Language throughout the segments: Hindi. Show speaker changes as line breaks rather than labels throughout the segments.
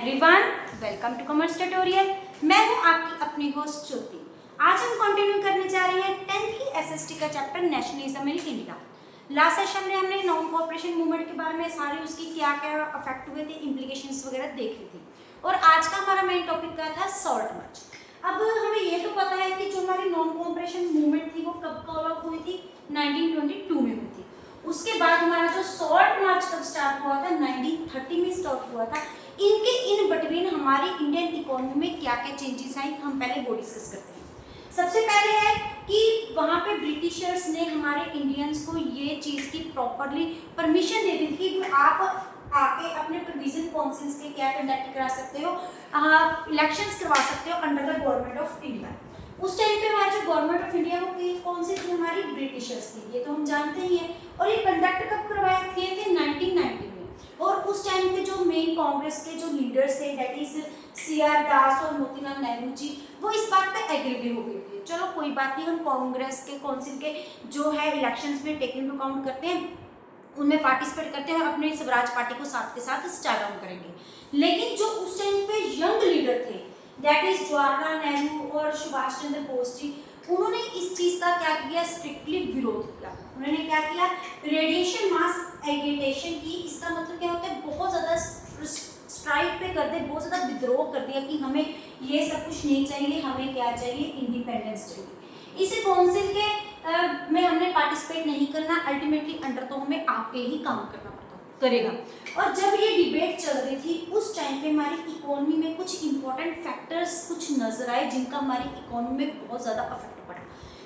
Everyone, welcome to commerce tutorial. मैं हूं आपकी अपनी होस्ट ज्योति। आज हम कंटिन्यू करने जा रहे हैं 10th की एसएसटी का chapter nationalism in India. Last session में हमने नॉन कोऑपरेशन मूवमेंट के बारे में सारे उसकी क्या क्या अफेक्ट हुए थे, इम्प्लीकेशंस वगैरह देख ली थी। और आज का हमारा मेन टॉपिक क्या था? Salt march. अब हमें ये तो पता है कि जो हमारी नॉन कोऑपरेशन मूवमेंट थी वो कब कब हुई थी? 1922 में हुई थी। उसके बाद हमारा जो सॉल्ट मार्च कब स्टार्ट हुआ था? 1930 में स्टार्ट हुआ था। इनके इन बिटवीन हमारी इंडियन इकोनॉमी में क्या क्या चेंजेस आई, हम पहले वो डिस्कस करते हैं। सबसे पहले है कि वहाँ पे ब्रिटिशर्स ने हमारे इंडियंस को ये चीज़ की प्रॉपरली परमिशन दे दी थी कि आप आके अपने प्रोविजन काउंसिल्स के क्या कंडक्ट करा सकते हो, इलेक्शंस करवा सकते हो under the government of India. उस टाइम पे हमारी जो गवर्नमेंट ऑफ इंडिया वो कौन सी थी? हमारी ब्रिटिशर्स थी, ये तो हम जानते ही हैं। और ये कंडक्ट कब करवाए थे? 1990 में। और उस टाइम के जो मेन कांग्रेस के जो लीडर्स थे, दैट इज सीआर दास और मोतीलाल नेहरू जी, वो इस बात पे एग्री भी हो गए थे। चलो कोई बात नहीं, हम कांग्रेस के काउंसिल के जो है इलेक्शंस में टेक इनटू अकाउंट करते हैं, उनमें पार्टिसिपेट करते हैं, अपने स्वराज पार्टी को साथ के साथ स्टार्ट डाउन करेंगे। लेकिन जो उस टाइम पे यंग लीडर थे, दैट इज जवाहरलाल नेहरू और सुभाष चंद्र बोस जी, उन्होंने इस चीज का क्या किया? स्ट्रिक्टली विरोध किया। उन्होंने क्या किया? रेडिएशन मास एगिटेशन की। इसका मतलब क्या होता है? बहुत ज्यादा स्ट्राइक पे कर दे, बहुत ज्यादा विद्रोह कर दिया कि हमें ये सब कुछ नहीं चाहिए, हमें क्या चाहिए? इंडिपेंडेंस चाहिए। इस काउंसिल के में हमने पार्टिसिपेट नहीं करना, अल्टीमेटली अंडर तो हमें आपके ही काम करना करेगा। और जब ये डिबेट चल रही थी उस टाइम पे हमारी इकोनॉमी में कुछ इंपॉर्टेंट फैक्टर्स कुछ नजर आए जिनका हमारी इकोनॉमी में बहुत ज़्यादा अफेक्ट पड़ा।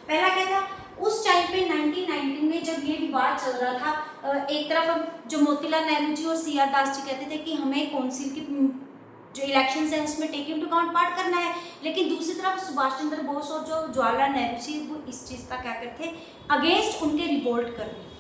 पहला क्या था? उस टाइम पे 1919 में जब ये विवाद चल रहा था, एक तरफ हम जो मोतीलाल नेहरू जी और सीआर दास जी कहते थे कि हमें काउंसिल की जो इलेक्शन है उसमें टेक इनटू अकाउंट पार्ट करना है, लेकिन दूसरी तरफ सुभाष चंद्र बोस और जो जवाहरलाल नेहरू जी वो इस चीज़ का क्या करते थे? अगेंस्ट उनके रिवोल्ट कर रहे थे।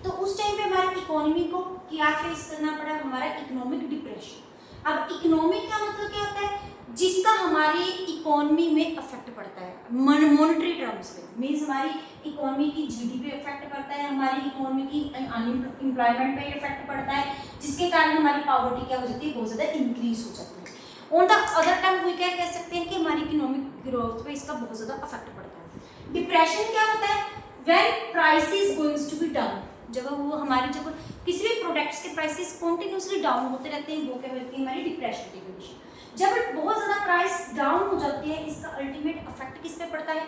तो उस टाइम पे हमारी इकोनॉमी को क्या फेस करना पड़ा? हमारा इकोनॉमिक डिप्रेशन। अब इकोनॉमिक का मतलब क्या होता है? जिसका हमारी इकोनॉमी में अफेक्ट पड़ता है मॉनेटरी टर्म्स में, मीन्स हमारी इकोनॉमी की जीडीपी पे इफेक्ट पड़ता है, हमारी इकोनॉमी की अनएम्प्लॉयमेंट पे इफेक्ट पड़ता है, जिसके कारण हमारी पॉवर्टी क्या हो जाती है? बहुत ज़्यादा इंक्रीज हो जाती है। On the other term we क्या कह सकते हैं कि हमारी इकोनॉमिक ग्रोथ पे इसका बहुत ज़्यादा अफेक्ट पड़ता है। डिप्रेशन क्या होता है? When price is going to be down, जब वो हमारी जब किसी भी प्रोडक्ट्स के प्राइसेस कंटिन्यूसली डाउन होते रहते हैं, वो क्या होती है? हमारी डिप्रेशन की कंडीशन। जब बहुत ज़्यादा प्राइस डाउन हो जाती है, इसका अल्टीमेट इफेक्ट किस पे पड़ता है?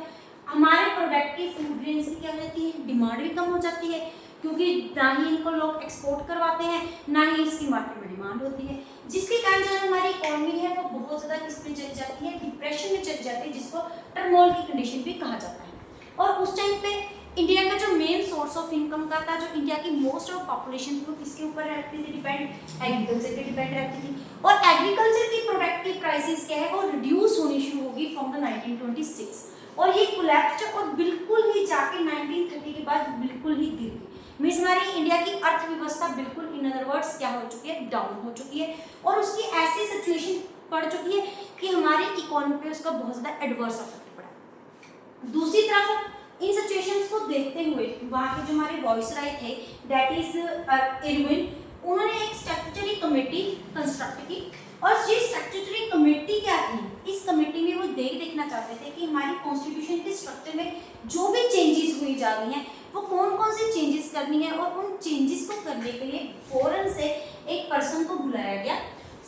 हमारे प्रोडक्ट की फूड ग्रेन्स की क्या हो जाती है? डिमांड भी कम हो जाती है, क्योंकि ना ही इनको लोग एक्सपोर्ट करवाते हैं, ना ही इसकी मार्केट में डिमांड होती है, जिसके कारण जो हमारी इकोनॉमी है वो बहुत ज़्यादा किस में चली जाती है? डिप्रेशन में चली जाती है, जिसको टर्मोइल की कंडीशन भी कहा जाता है। और उस टाइम पे इंडिया का जो मेन सोर्स ऑफ इनकम का था, जो इंडिया की मोस्ट ऑफ पॉपुलेशन थी वो किसके ऊपर रहती थी? डिपेंड, एग्रीकल्चर पे डिपेंड रहती थी। और एग्रीकल्चर की प्रोडक्ट की प्राइसेस क्या है? वो रिड्यूस होनी शुरू होगी फ्रॉम द 1926, और ये कोलैप्स और बिल्कुल ही जाके 1930 के बाद बिल्कुल ही गिर गई। मीन्स हमारी इंडिया की अर्थव्यवस्था बिल्कुल इन अदर वर्ड्स क्या हो चुकी है? डाउन हो चुकी है, और उसकी ऐसी सिचुएशन पड़ चुकी है कि हमारी इकोनॉमी पे उसका बहुत ज़्यादा एडवर्स इफेक्ट पड़ा। दूसरी तरफ इन सिचुएशंस को देखते हुए वहाँ के जो हमारे वॉइसराय थे, दैट इज इरविन, उन्होंने एक स्टैट्यूटरी कमेटी कंस्ट्रक्ट की। और ये स्टैट्यूटरी कमेटी क्या थी? इस कमेटी में वो देखना चाहते थे कि हमारी कॉन्स्टिट्यूशन के स्ट्रक्चर में जो भी चेंजेस हुई जा रही हैं वो कौन कौन सी चेंजेस करनी है। और उन चेंजेस को करने के लिए फॉरेन से एक पर्सन को बुलाया गया,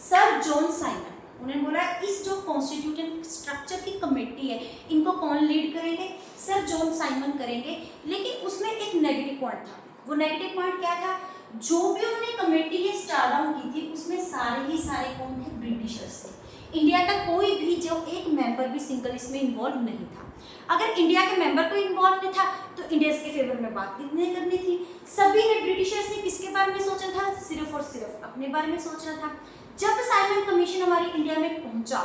सर जॉन साइमन। उन्होंने बोला इस जो कॉन्स्टिट्यूशन स्ट्रक्चर की कमेटी है इनको कौन लीड करेंगे? सर जॉन साइमन करेंगे। लेकिन उसमें एक नेगेटिव पॉइंट था। वो नेगेटिव पॉइंट क्या था? जो भी उन्होंने कमेटी ये स्टार्ट डाउन की थी उसमें सारे ही सारे कौन थे? ब्रिटिशर्स थे। इंडिया का कोई भी जो एक मेंबर भी सिंगल इसमें इन्वॉल्व नहीं था। अगर इंडिया के मेंबर को इन्वॉल्व नहीं था तो इंडिया के फेवर में बात नहीं करनी थी। सभी ने ब्रिटिशर्स ने किसके बारे में सोचा था? सिर्फ और सिर्फ अपने बारे में सोचना था। जब साइमन कमीशन हमारी इंडिया में पहुंचा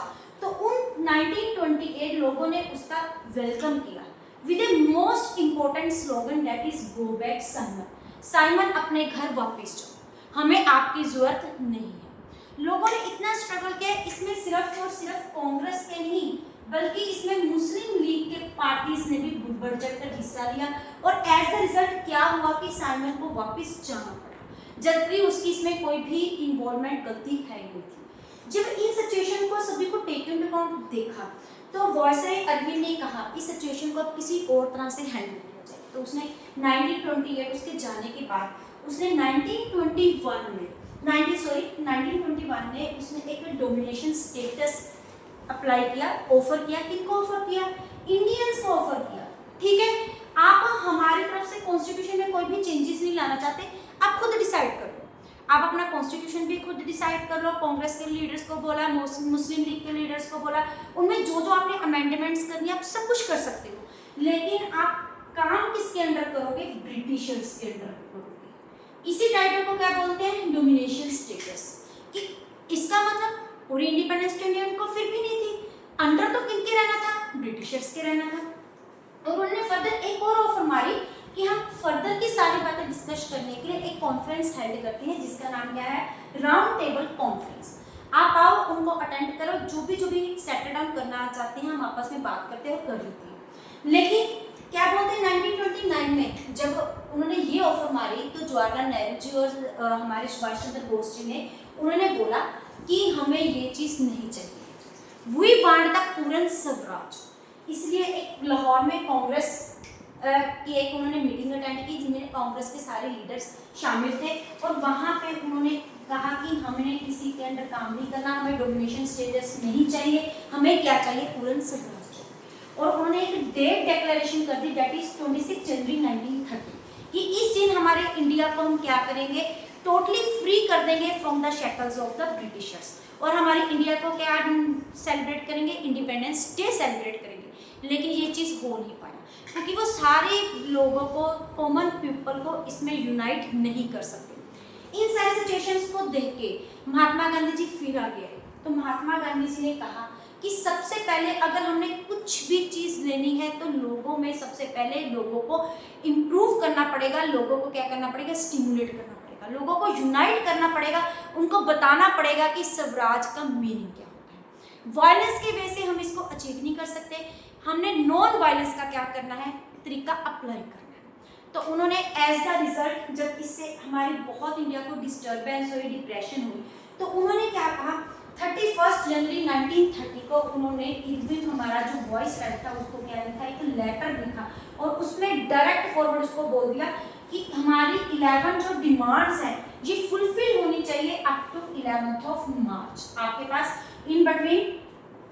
तो उन 1928 लोगों ने उसका वेलकम किया with a most important slogan, that is go back Simon. Simon अपने घर वापस जाओ, हमें आपकी जरूरत नहीं है। लोगों ने इतना स्ट्रगल किया, इसमें सिर्फ और सिर्फ कांग्रेस के नहीं बल्कि इसमें मुस्लिम लीग के पार्टीज ने भी बढ़ चढ़कर हिस्सा लिया। और एज द रिजल्ट क्या हुआ कि साइमन को वापस जाना पड़ा, जबकि उसकी इसमें कोई भी इन्वॉल्वमेंट गलती है नहीं थी। जब इन सिचुएशन को सभी को टेक इनटू अकाउंट देखा तो वायसराय अरविंद ने कहा इस सिचुएशन को अब किसी और तरह से हैंडल किया जाए। तो उसने 1928 उसके जाने के बाद उसने 1921 में उसने एक डोमिनेशन स्टेटस अप्लाई किया, ऑफर किया। किनको ऑफर किया? इंडियंस को ऑफर किया। ठीक है, आप हमारी तरफ से कॉन्स्टिट्यूशन में कोई भी चेंजेस नहीं लाना चाहते, आप खुद डिसाइड कर लो। आप अपना कॉन्स्टिट्यूशन भी खुद डिसाइड कर लो। कांग्रेस के लीडर्स को बोला, मुस्लिम लीग के लीडर्स को बोला, उनमें जो जो आपने अमेंडमेंट्स करनी है आप सब कुछ कर सकते हो, लेकिन आप काम किसके अंडर करोगे? ब्रिटिशर्स के अंडर करोगे। इसी टाइटल को क्या बोलते हैं? Domination status. कि इसका मतलब पूरी इंडिपेंडेंस तो इंडियन को फिर भी नहीं थी, अंडर तो किनके रहना था? ब्रिटिशर्स के रहना था। और उन्होंने फर्दर एक और ऑफर मारी कि हम फर्दर की सारी बातें डिस्कस करने के लिए एक कॉन्फ्रेंस हेल्ड करते हैं जिसका नाम क्या है? Round table conference. आप आओ, उनको अटेंड करो, जो भी सेटल डाउन करना चाहते हैं हम आपस में बात करते हैं और कर लेते हैं। लेकिन क्या बोलते हैं 1929 में जब उन्होंने ये ऑफर मारी तो जवाहरलाल नेहरू जी और हमारे सुभाष चंद्र बोस जी ने उन्होंने बोला कि हमें ये चीज़ नहीं चाहिए, वी वांट द पूर्ण स्वराज। इसलिए एक लाहौर में कांग्रेस की एक उन्होंने मीटिंग अटेंड की जिनमें कांग्रेस के सारे लीडर्स शामिल थे और वहाँ पे उन्होंने कहा कि हमने किसी के अंडर काम नहीं करना, हमें डोमिनेशन स्टेटस नहीं चाहिए, हमें क्या चाहिए? पूर्ण स्वराज। और उन्होंने एक डेट डिक्लेरेशन कर दी, दैट इज 26 जनवरी 1930 कि इस दिन हमारे इंडिया को हम क्या करेंगे? टोटली फ्री कर देंगे from the shackles of the Britishers. और हमारे इंडिया को क्या सेलिब्रेट करेंगे? इंडिपेंडेंस डे सेलिब्रेट करेंगे। लेकिन ये चीज़ हो नहीं पाया क्योंकि वो सारे लोगों को, कॉमन पीपल को इसमें यूनाइट नहीं कर सकते। इन सारी सिचुएशंस को देख के महात्मा गांधी जी फिर आ गए। तो महात्मा गांधी जी ने कहा कि सबसे पहले अगर हमने कुछ भी चीज़ लेनी है तो लोगों में सबसे पहले लोगों को इम्प्रूव करना पड़ेगा, लोगों को क्या करना पड़ेगा? स्टिमुलेट करना पड़ेगा, लोगों को यूनाइट करना पड़ेगा, उनको बताना पड़ेगा कि स्वराज का मीनिंग क्या होता है। वायलेंस की वजह से हम इसको अचीव नहीं कर सकते, हमने नॉन वायलेंस का क्या करना है? तरीका अप्लाई करना है। तो उन्होंने एज द रिजल्ट जब इससे हमारी बहुत इंडिया को डिस्टर्बेंस हुई, डिप्रेशन हुई, तो उन्होंने क्या कहा? 31 जनवरी 1930 को उन्होंने एक दिन हमारा जो वॉइस राइट था उसको क्या लिखा? एक लेटर लिखा और उसमें डायरेक्ट फॉरवर्ड उसको बोल दिया कि हमारी 11 जो डिमांड्स हैं ये फुलफिल होनी चाहिए up to 11th of March. आपके पास इन बिटवीन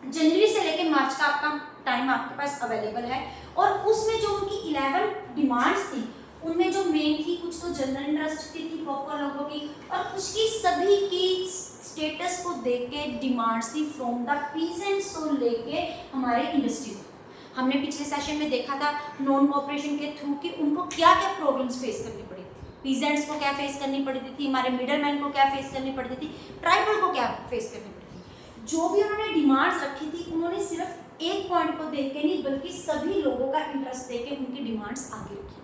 जनवरी से लेके मार्च का आपका टाइम आपके पास अवेलेबल है। और उसमें जो उनकी 11 डिमांड्स थी उनमें जो मेन थी, कुछ तो जनरल इंटरेस्ट की थी पॉपुलर लोगों की, और कुछ की सभी की स्टेटस को देख के डिमांड्स थी फ्रॉम द पीसेंट्स को लेके हमारे इंडस्ट्री को। हमने पिछले सेशन में देखा था नॉन कोऑपरेशन के थ्रू कि उनको क्या क्या प्रॉब्लम्स फेस करनी पड़ी थी, पीजेंट्स को क्या फेस करनी पड़ती थी, हमारे मिडल मैन को क्या फेस करनी पड़ती थी, ट्राइबल को क्या फेस करनी पड़ती थी। जो भी उन्होंने डिमांड्स रखी थी उन्होंने सिर्फ एक पॉइंट को देख के नहीं बल्कि सभी लोगों का इंटरेस्ट देख के उनकी डिमांड्स आगे रखी।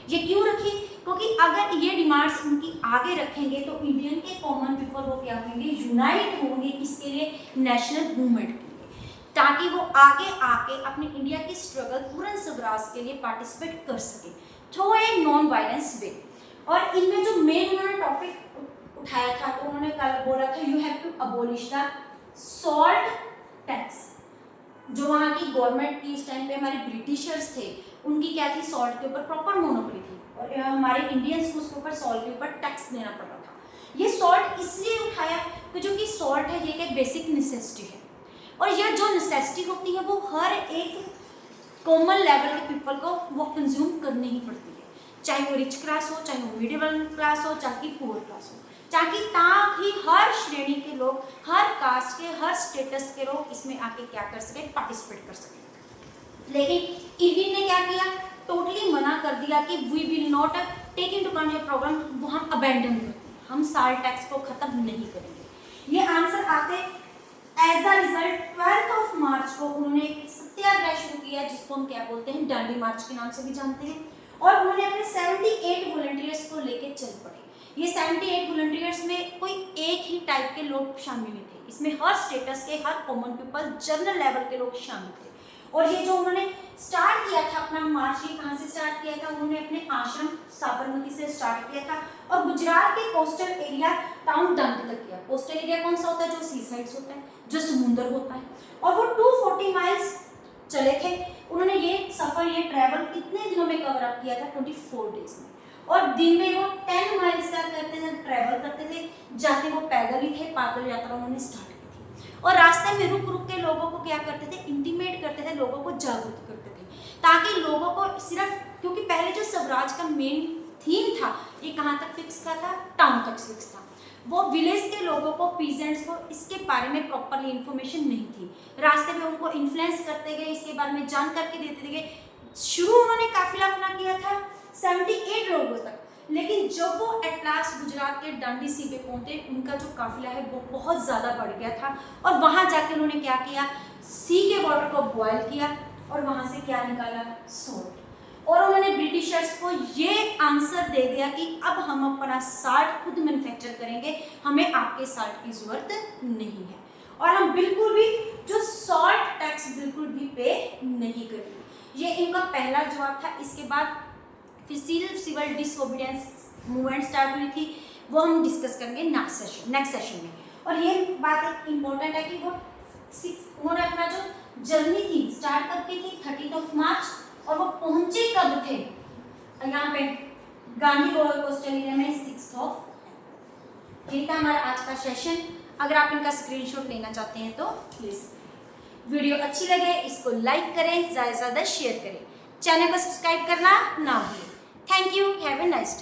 ये क्यों रखी? क्योंकि अगर ये डिमांड्स उनकी आगे रखेंगे तो इंडियन के कॉमन पीपल वो क्या होंगे? यूनाइट होंगे। किसके लिए? नेशनल मूवमेंट के लिए, ताकि वो आगे आके अपने इंडिया की स्ट्रगल पूर्ण स्वराज के लिए पार्टिसिपेट कर सके थ्रू ए नॉन वायलेंस वे। और इनमें जो मेन उन्होंने टॉपिक उठाया था तो उन्होंने कल बोला था you have to abolish the salt tax. जो वहाँ की गवर्नमेंट की इस टाइम पे हमारे ब्रिटिशर्स थे उनकी क्या थी? सॉल्ट के ऊपर प्रॉपर मोनोपोली थी और हमारे इंडियंस को उसके ऊपर सॉल्ट के ऊपर टैक्स देना पड़ रहा था। ये सॉल्ट इसलिए उठाया कि जो कि सॉल्ट है ये एक बेसिक नेसेसिटी है और यह जो नेसेसिटी होती है वो हर एक कॉमन लेवल के पीपल को वो कंज्यूम करनी ही पड़ती है, चाहे वो रिच क्लास हो, चाहे वो मिडिल क्लास हो, चाहे पुअर क्लास हो, ताकि हर श्रेणी के लोग, हर कास्ट के, हर स्टेटस के लोग इसमें आके क्या कर सके? पार्टिसिपेट कर सके। लेकिन इरविन ने क्या किया? टोटली मना कर दिया कि we will not take into account your problem, वो हम अबैंडन करते हैं, हम साल टैक्स को खत्म नहीं करेंगे। ये आंसर आते as the result 12 of March को उन्होंने एक सत्याग्रह शुरू किया जिसको हम क्या बोलते हैं? डांडी मार्च के नाम से भी जानते हैं। और उन्होंने अपने 78 वॉलंटियर्स को लेके चल पड़े। ये 78 वॉलंटियर्स में कोई एक ही टाइप के लोग शामिल नहीं थे, इसमें हर स्टेटस के, हर कॉमन पीपल, जनरल लेवल के लोग शामिल थे। और ये जो उन्होंने स्टार्ट किया था अपना मार्च, ये कहाँ से स्टार्ट किया था, उन्होंने अपने आश्रम साबरमती से स्टार्ट किया था और गुजरात के कोस्टल एरिया टाउन दांडी तक किया। कोस्टल एरिया कौन सा होता है, जो सी साइड्स होता है, जो समुद्र होता है, और वो 240 माइल्स चले थे। उन्होंने ये सफर, ये ट्रैवल कितने दिनों में कवर अप किया था, 24 डेज में। और दिन में वो 10 माइल्स का करते थे, ट्रैवल करते थे, जाते वो पैदल ही थे, पैदल यात्रा उन्होंने स्टार्ट की थी। और रास्ते में रुक रुक के लोगों को क्या करते थे, इंटीमेट करते थे, लोगों को जागरूक करते थे, ताकि लोगों को सिर्फ, क्योंकि पहले जो स्वराज का मेन थीम था ये कहाँ तक फिक्स था, टाउन तक फिक्स था। वो विलेज के लोगों को, पीजेंट्स को इसके बारे में प्रॉपरली इंफॉर्मेशन नहीं थी। रास्ते में उनको इन्फ्लुएंस करते गए, इसके बारे में जान करके देते गए। शुरू उन्होंने काफिला अपना किया था 78 लोगों तक, लेकिन जब वो एट लास्ट गुजरात के दांडी सी पे पहुंचे, उनका जो काफिला है वो बहुत ज़्यादा बढ़ गया था। और वहाँ जाके उन्होंने क्या किया, सी के वाटर को बॉयल किया और वहाँ से क्या निकाला, सॉल्ट। और उन्होंने ब्रिटिशर्स को ये आंसर दे दिया कि अब हम अपना साल्ट खुद मैन्युफैक्चर करेंगे, हमें आपके साल्ट की ज़रूरत नहीं है, और हम बिल्कुल भी जो सॉल्ट टैक्स बिल्कुल भी पे नहीं करेंगे। ये इनका पहला जवाब था। इसके बाद फिर सिविल डिसओबीडियंस मूवमेंट स्टार्ट हुई थी, वो हम डिस्कस करेंगे नेक्स्ट सेशन में। और ये बात एक इम्पोर्टेंट है कि वो उन्होंने अपना जो जर्नी थी स्टार्ट कब की थी, 30 मार्च, और वो पहुंचे कब थे यहाँ पे गांधी रोड कोस्टल एरिया में 6 ये था हमारा आज का सेशन। अगर आप इनका स्क्रीनशॉट लेना चाहते हैं तो प्लीज़, वीडियो अच्छी लगे इसको लाइक करें, ज़्यादा से ज़्यादा शेयर करें, चैनल को सब्सक्राइब करना ना भूलें। Thank you, have a nice day.